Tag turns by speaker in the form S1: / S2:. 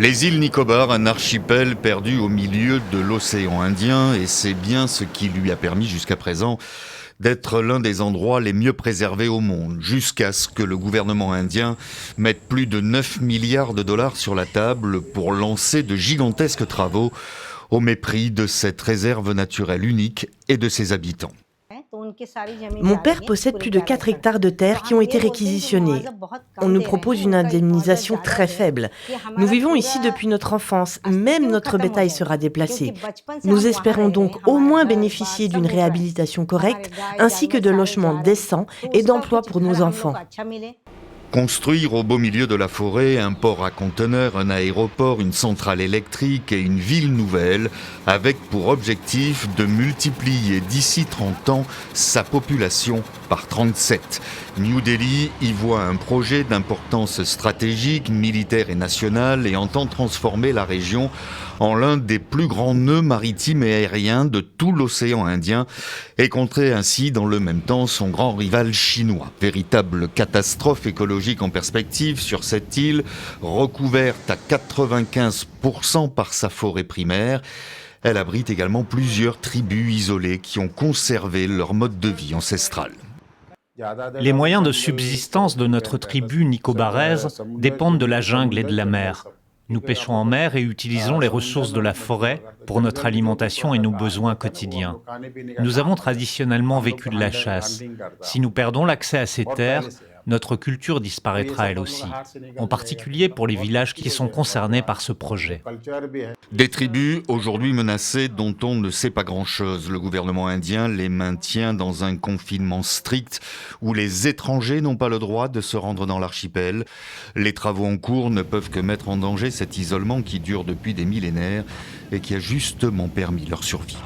S1: Les îles Nicobar, un archipel perdu au milieu de l'océan Indien, et c'est bien ce qui lui a permis jusqu'à présent d'être l'un des endroits les mieux préservés au monde, jusqu'à ce que le gouvernement indien mette plus de 9 milliards de dollars sur la table pour lancer de gigantesques travaux au mépris de cette réserve naturelle unique et de ses habitants.
S2: Mon père possède plus de 4 hectares de terre qui ont été réquisitionnés. On nous propose une indemnisation très faible. Nous vivons ici depuis notre enfance, même notre bétail sera déplacé. Nous espérons donc au moins bénéficier d'une réhabilitation correcte, ainsi que de logements décents et d'emplois pour nos enfants.
S1: Construire au beau milieu de la forêt un port à conteneurs, un aéroport, une centrale électrique et une ville nouvelle, avec pour objectif de multiplier d'ici 30 ans sa population par 37. New Delhi y voit un projet d'importance stratégique, militaire et nationale et entend transformer la région en l'un des plus grands nœuds maritimes et aériens de tout l'océan Indien et contrer ainsi dans le même temps son grand rival chinois. Véritable catastrophe écologique en perspective sur cette île, recouverte à 95% par sa forêt primaire. Elle abrite également plusieurs tribus isolées qui ont conservé leur mode de vie ancestral.
S3: Les moyens de subsistance de notre tribu nicobaraise dépendent de la jungle et de la mer. Nous pêchons en mer et utilisons les ressources de la forêt pour notre alimentation et nos besoins quotidiens. Nous avons traditionnellement vécu de la chasse. Si nous perdons l'accès à ces terres, notre culture disparaîtra elle aussi, en particulier pour les villages qui sont concernés par ce projet.
S1: Des tribus aujourd'hui menacées dont on ne sait pas grand-chose. Le gouvernement indien les maintient dans un confinement strict où les étrangers n'ont pas le droit de se rendre dans l'archipel. Les travaux en cours ne peuvent que mettre en danger cet isolement qui dure depuis des millénaires et qui a justement permis leur survie.